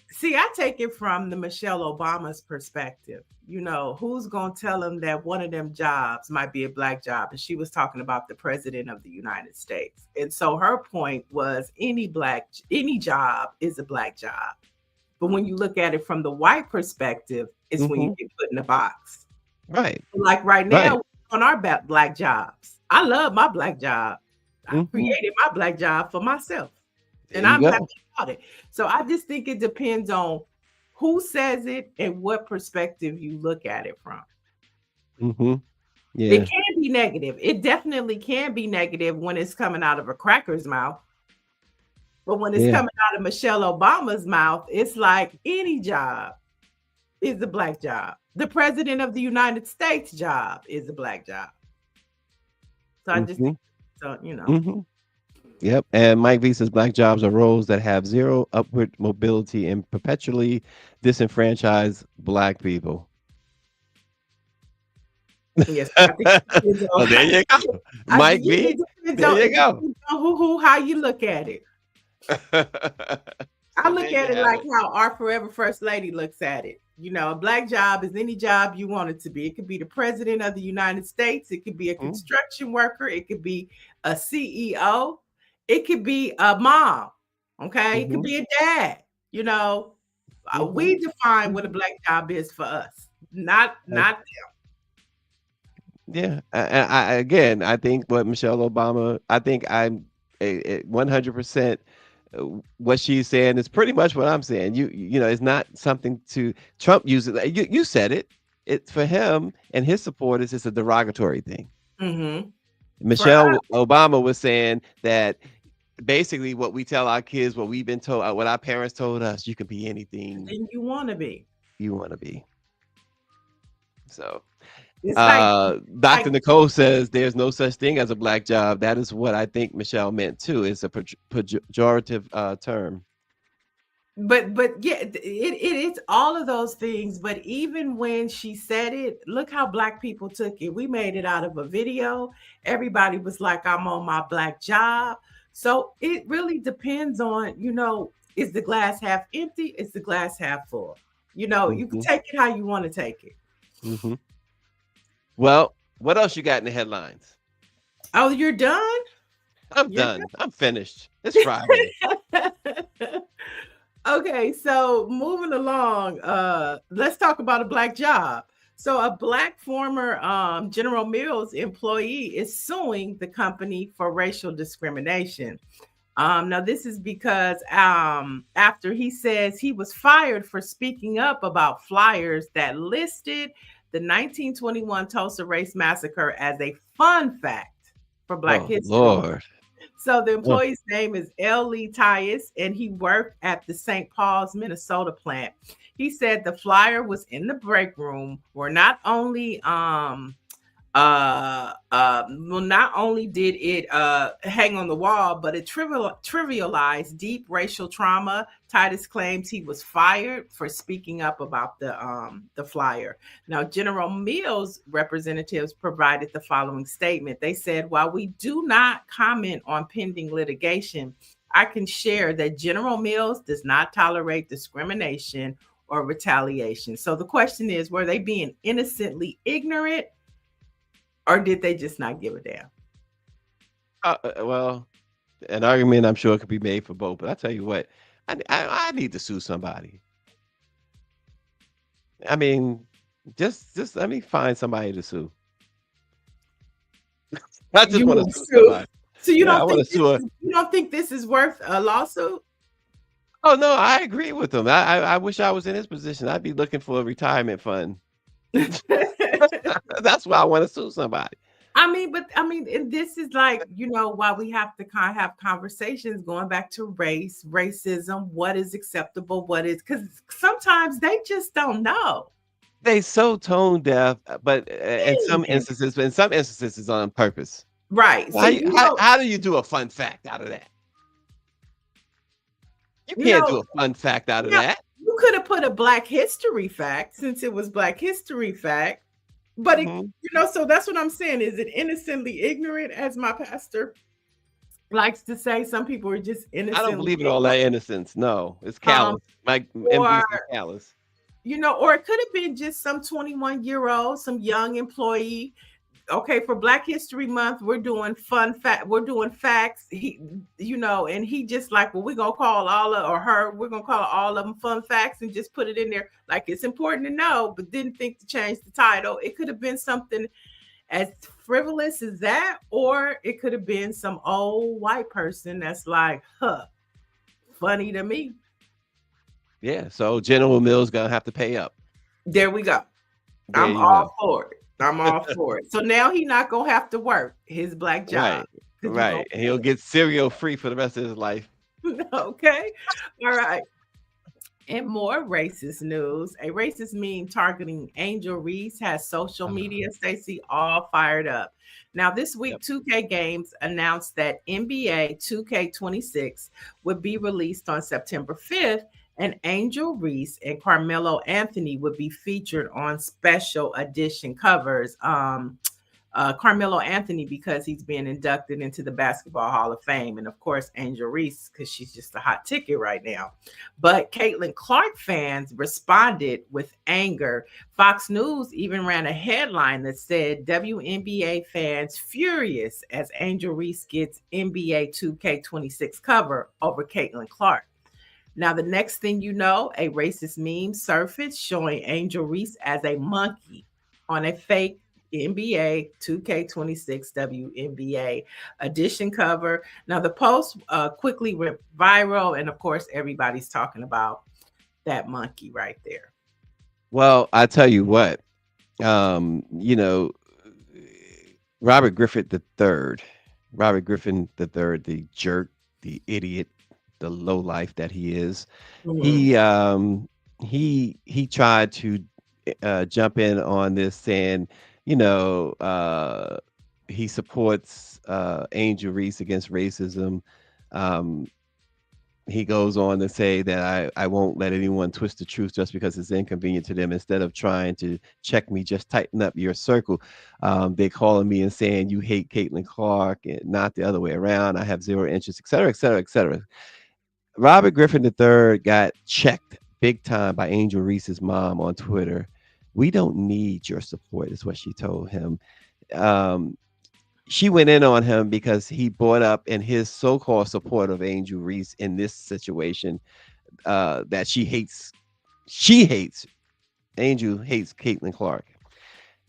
See, I take it from the Michelle Obama's perspective. You know, who's going to tell them that one of them jobs might be a black job? And she was talking about the president of the United States. And so her point was any job is a black job. But when you look at it from the white perspective, it's when you get put in a box. Right. Like right Right. now on our black jobs. I love my black job. I created my black job for myself. And There you I'm go. happy about it. So I just think it depends on who says it and what perspective you look at it from. Mm-hmm. It Yeah. can be negative. It definitely can be negative when it's coming out of a cracker's mouth. But when it's Yeah. coming out of Michelle Obama's mouth, it's like any job is a black job. The president of the United States job is a black job. So I just Mm-hmm. think so, Mm-hmm. Yep. And Mike V says black jobs are roles that have zero upward mobility and perpetually disenfranchise black people. Yes, I think it depends on Well, there you go. I Mike think V. it depends There on, you go. how you look at it. I So look there you at it have like it. how our forever first lady looks at it. A black job is any job you want it to be. It could be the president of the United States. It could be a Mhm. construction worker. It could be a CEO. It could be a mom. Okay. It could Mhm. be a dad. Mhm. We define what a black job is for us, not Yeah. Again, I think what Michelle Obama, I think I'm 100% what she's saying is pretty much what I'm saying. It's not something to Trump uses. You said it. It's for him and his supporters. It's a derogatory thing. Mhm. Michelle Obama was saying that basically what we tell our kids, what we've been told, what our parents told us, you can be anything And you want to be. you want to be. So, It's like Dr. Nicole says there's no such thing as a black job. That is what I think Michelle meant too. It's a pejorative term. But yeah, it's all of those things. But even when she said it, look how black people took it. We made it out of a video. Everybody was like, I'm on my black job. So it really depends on, is the glass half empty? Is the glass half full? You can take it how you want to take it. Mm-hmm. Well, what else you got in the headlines? Oh, you're done? I'm done. I'm finished. It's Friday. Okay, so moving along, let's talk about a black job. So a black former General Mills employee is suing the company for racial discrimination. Now this is because after he says he was fired for speaking up about flyers that listed the 1921 Tulsa Race Massacre as a fun fact for Black History. Lord. So the employee's name is L. Lee Tyus, and he worked at the St. Paul's, Minnesota plant. He said the flyer was in the break room where not only not only did it hang on the wall, but it trivialized deep racial trauma. Titus claims he was fired for speaking up about the flyer. Now, General Mills representatives provided the following statement. They said, while we do not comment on pending litigation, I can share that General Mills does not tolerate discrimination or retaliation. So the question is, were they being innocently ignorant, or did they just not give a damn? Well, an argument I'm sure could be made for both, but I tell you what, I need to sue somebody. I mean, just let me find somebody to sue. I just want to sue somebody. So you don't think this is worth a lawsuit? Oh no, I agree with him. I wish I was in his position. I'd be looking for a retirement fund. That's why I want to sue somebody. And this is like, why we have to kind of have conversations going back to racism, what is acceptable, because sometimes they just don't know. They so tone deaf, but in some instances it's on purpose. Right. How do you do a fun fact out of that? You can't do a fun fact out of that. You could have put a Black History fact since it was Black History fact. But, so that's what I'm saying. Is it innocently ignorant, as my pastor likes to say? Some people are just innocent. I don't believe in all that innocence. No, it's callous. My MV's callous. Or it could have been just some 21-year-old, some young employee. Okay, for Black History Month, we're doing we're doing facts. And he just like, well, we're gonna call we're gonna call all of them fun facts and just put it in there. Like, it's important to know, but didn't think to change the title. It could have been something as frivolous as that, or it could have been some old white person that's like, funny to me. Yeah, so General Mills gonna have to pay up. There we go. I'm all for it. I'm all for it. So now he not gonna have to work his black job. Right. 'Cause you gonna Right. And pay he'll get cereal free for the rest of his life. him. Okay. All right. In more racist news, a racist meme targeting Angel Reese has social media, Stacy, all fired up. Now, this week, Yep. 2K Games announced that NBA 2K26 would be released on September 5th, and Angel Reese and Carmelo Anthony would be featured on special edition covers. Carmelo Anthony because he's being inducted into the Basketball Hall of Fame, and of course Angel Reese because she's just a hot ticket right now. But Caitlin Clark fans responded with anger. Fox News even ran a headline that said WNBA fans furious as Angel Reese gets NBA 2K26 cover over Caitlin Clark. Now, the next thing you know, a racist meme surfaced showing Angel Reese as a monkey on a fake NBA 2K26 WNBA edition cover. Now, the post quickly went viral, and of course, everybody's talking about that monkey right there. Well, I tell you what, you know, Robert Griffin III, Robert Griffin III, the jerk, the idiot, the lowlife that he is, he tried to jump in on this saying, you know, he supports Angel Reese against racism. He goes on to say that I won't let anyone twist the truth just because it's inconvenient to them. Instead of trying to check me, just tighten up your circle. They calling me and saying you hate Caitlin Clark and not the other way around. I have zero interest, et cetera, et cetera, et cetera. Robert Griffin III got checked big time by Angel Reese's mom on Twitter. We don't need your support, is what she told him. She went in on him because he brought up in his so-called support of Angel Reese in this situation that she hates Angel hates Caitlin Clark.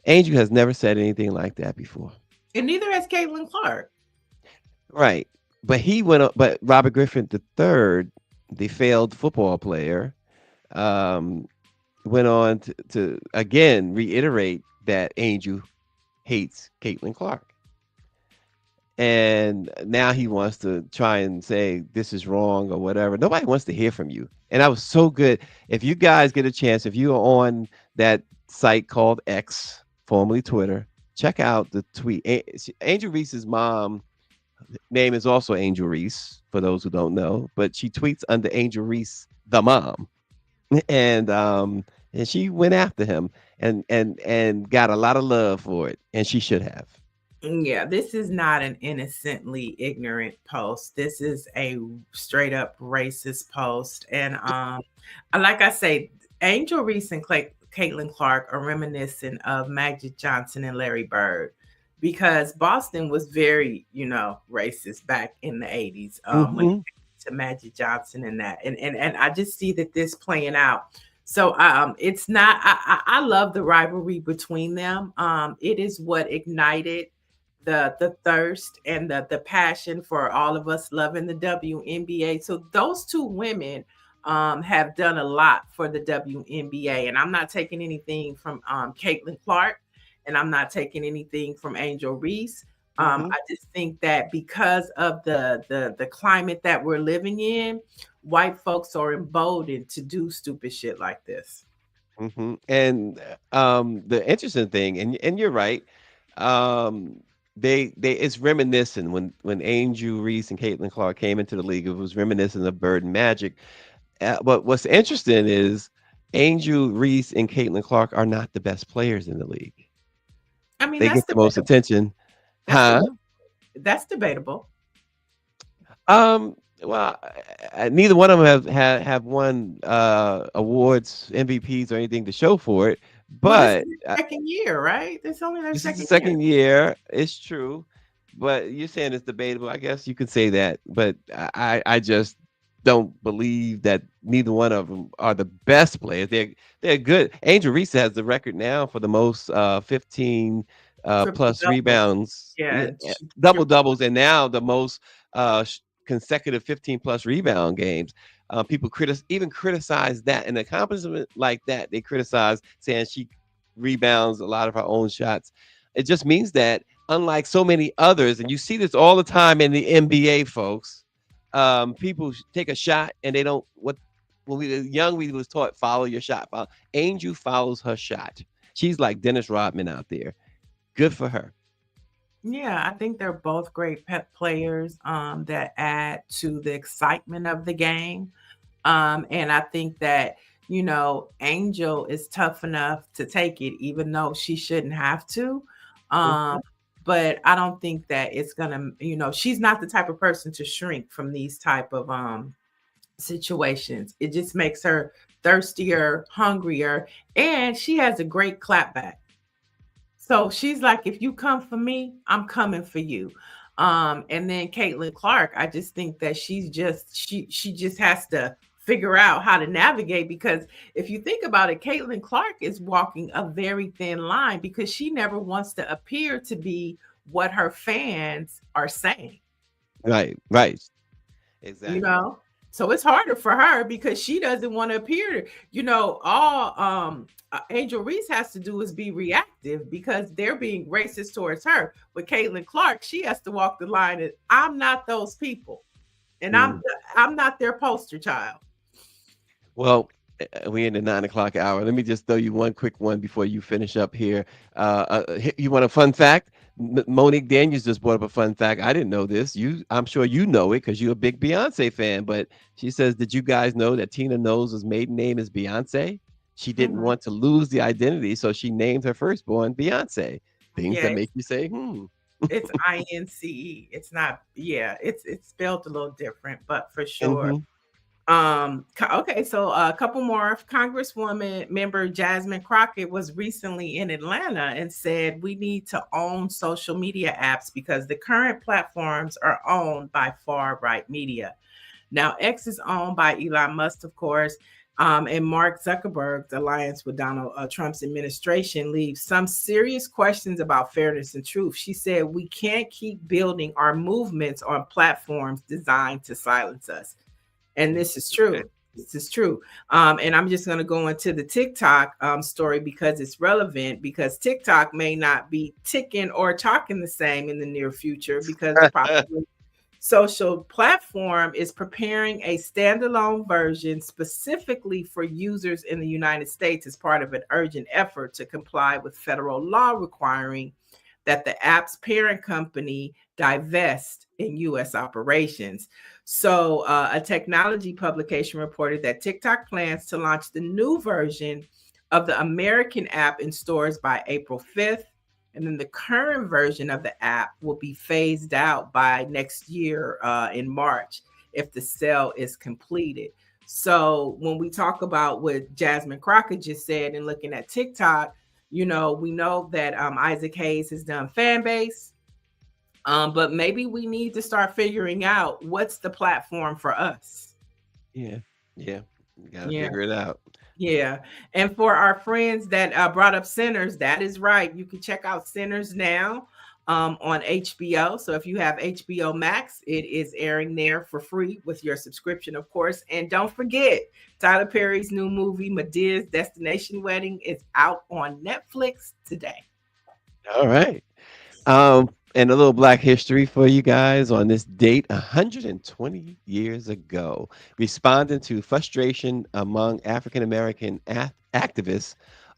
Angel has never said anything like that before. And neither has Caitlin Clark. Right. But he went up, but Robert Griffin III, the failed football player, went on to again reiterate that Angel hates Caitlin Clark. And now he wants to try and say this is wrong or whatever. Nobody wants to hear from you. And that was so good. If you guys get a chance, if you are on that site called X, formerly Twitter, check out the tweet. Angel Reese's mom name is also Angel Reese, for those who don't know, but she tweets under Angel Reese, the mom. And she went after him and got a lot of love for it. And she should have. Yeah, this is not an innocently ignorant post. This is a straight up racist post. And like I say, Angel Reese and Caitlin Clark are reminiscent of Magic Johnson and Larry Bird because Boston was very, racist back in the 80s when it came to Magic Johnson and that. And I just see that this playing out. So it's not, I love the rivalry between them. It is what ignited the thirst and the passion for all of us loving the WNBA. So those two women have done a lot for the WNBA. And I'm not taking anything from Caitlin Clark, and I'm not taking anything from Angel Reese. I just think that because of the climate that we're living in, white folks are emboldened to do stupid shit like this. And the interesting thing, and you're right, they it's reminiscent when Angel Reese and Caitlin Clark came into the league. It was reminiscent of Bird and Magic. But what's interesting is Angel Reese and Caitlin Clark are not the best players in the league. I mean, they get the most attention. That's debatable. Well, neither one of them have won awards, MVPs, or anything to show for it. But second year, right? This only their second year. It's true, but you're saying it's debatable. I guess you could say that, but I just don't believe that neither one of them are the best players. They're good. Angel Reese has the record now for the most 15 plus rebounds, double doubles, and now the most consecutive 15 plus rebound games. People criticize that, and an accomplishment like that they criticize, saying she rebounds a lot of her own shots. It just means that unlike so many others, and you see this all the time in the NBA, folks, people take a shot and they don't what when we were young, we was taught follow your shot. Angel follows her shot. She's like Dennis Rodman out there. Good for her. Yeah, I think they're both great pet players that add to the excitement of the game. And I think that, Angel is tough enough to take it, even though she shouldn't have to. Mhm. Um, but I don't think that it's gonna, she's not the type of person to shrink from these type of situations. It just makes her thirstier, hungrier, and she has a great clapback. So she's like, if you come for me, I'm coming for you. And then Caitlin Clark, I just think that she just has to figure out how to navigate, because if you think about it, Caitlin Clark is walking a very thin line because she never wants to appear to be what her fans are saying. Right. you Exactly. know so it's harder for her because she doesn't want to appear, all Angel Reese has to do is be reactive because they're being racist towards her. With Caitlin Clark, she has to walk the line and I'm not those people, and Mm. I'm not their poster child. Well, we in the 9 o'clock hour. Let me just throw you one quick one before you finish up here. You want a fun fact? Monique Daniels just brought up a fun fact. I didn't know this. I'm sure you know it because you're a big Beyonce fan. But she says, "Did you guys know that Tina Knowles' maiden name is Beyonce? She didn't Mhm. want to lose the identity, so she named her firstborn Beyonce." Things Yeah, that make you say, "Hmm." it's INCE. It's not. Yeah, it's spelled a little different, but for sure. Hmm. Okay, so a couple more. Congresswoman member Jasmine Crockett was recently in Atlanta and said we need to own social media apps because the current platforms are owned by far right media. Now, X is owned by Elon Musk, of course, and Mark Zuckerberg's alliance with Donald Trump's administration leaves some serious questions about fairness and truth. She said, we can't keep building our movements on platforms designed to silence us. And this is Okay. true. This is true. And I'm just going to go into the TikTok story because it's relevant, because TikTok may not be ticking or talking the same in the near future because the popular social platform is preparing a standalone version specifically for users in the United States as part of an urgent effort to comply with federal law requiring that the app's parent company divest in U.S. operations. So, a technology publication reported that TikTok plans to launch the new version of the American app in stores by April 5th. And then the current version of the app will be phased out by next year in March if the sale is completed. So when we talk about what Jasmine Crockett just said and looking at TikTok, we know that Isaac Hayes has done fan base, but maybe we need to start figuring out what's the platform for us. Yeah. Yeah. You gotta Yeah. figure it out. Yeah. And for our friends that brought up Sinners, that is right. You can check out Sinners now on HBO. So if you have HBO Max, it is airing there for free with your subscription, of course. And don't forget, Tyler Perry's new movie, Medea's Destination Wedding, is out on Netflix today. All right. And a little Black history for you guys on this date 120 years ago. Responding to frustration among African American activists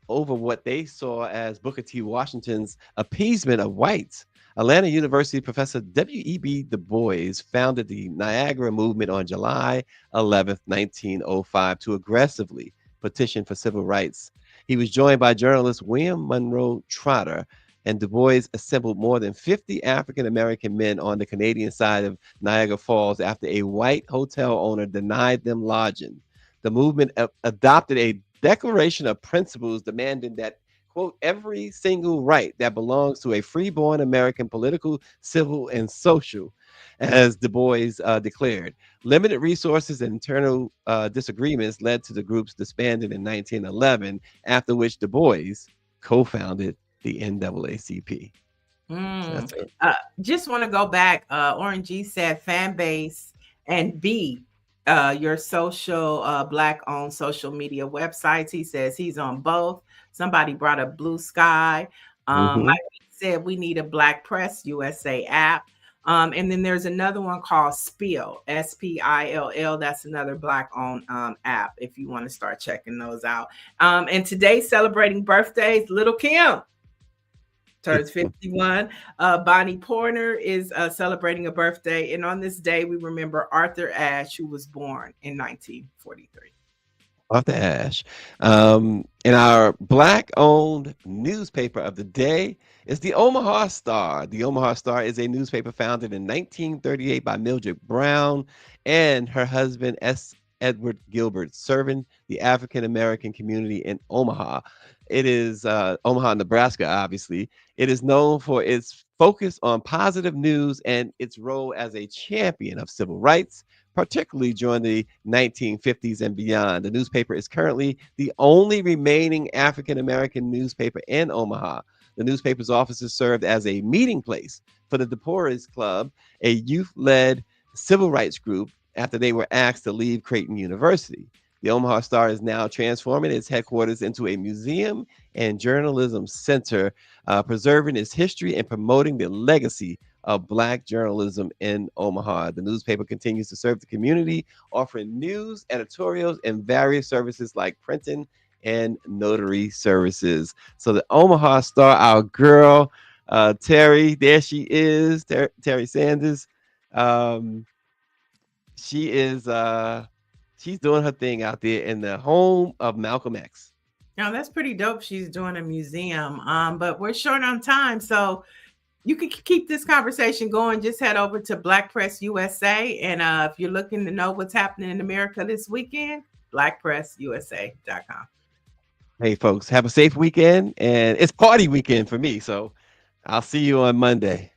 over what they saw as Booker T. Washington's appeasement of whites, Atlanta University professor W.E.B. Du Bois founded the Niagara Movement on July 11th, 1905, to aggressively petition for civil rights. He was joined by journalist William Monroe Trotter, and Du Bois assembled more than 50 African American men on the Canadian side of Niagara Falls after a white hotel owner denied them lodging. The movement adopted a declaration of principles demanding that, quote, every single right that belongs to a freeborn American, political, civil, and social, as Du Bois declared. Limited resources and internal disagreements led to the groups disbanding in 1911, after which Du Bois co-founded the NAACP. Mm. That's it. Just want to go back. Orange G said fan base and B, your social Black owned social media websites. He says he's on both. Somebody brought up Blue Sky. Mhm. Like we said, we need a Black Press USA app. And then there's another one called Spill, SPILL. That's another Black-owned app if you want to start checking those out. And today, celebrating birthdays, Little Kim turns 51. Bonnie Porter is celebrating a birthday. And on this day, we remember Arthur Ashe, who was born in 1943. Off the ash. And our Black-owned newspaper of the day is the Omaha Star. The Omaha Star is a newspaper founded in 1938 by Mildred Brown and her husband, S. Edward Gilbert, serving the African-American community in Omaha. It is Omaha, Nebraska, obviously. It is known for its focus on positive news and its role as a champion of civil rights, particularly during the 1950s and beyond. The newspaper is currently the only remaining African-American newspaper in Omaha. The newspaper's offices served as a meeting place for the DePores Club, a youth-led civil rights group, after they were asked to leave Creighton University. The Omaha Star is now transforming its headquarters into a museum and journalism center, preserving its history and promoting the legacy of Black journalism in Omaha. The newspaper continues to serve the community, offering news, editorials, and various services like printing and notary services. So the Omaha Star, our girl, Terry, there she is, Terry Sanders. She is she's doing her thing out there in the home of Malcolm X. Now that's pretty dope. She's doing a museum. But we're short on time, so you can keep this conversation going. Just head over to Black Press USA, and if you're looking to know what's happening in America this weekend, BlackPressUSA.com. Hey folks, have a safe weekend, and it's party weekend for me, so I'll see you on Monday.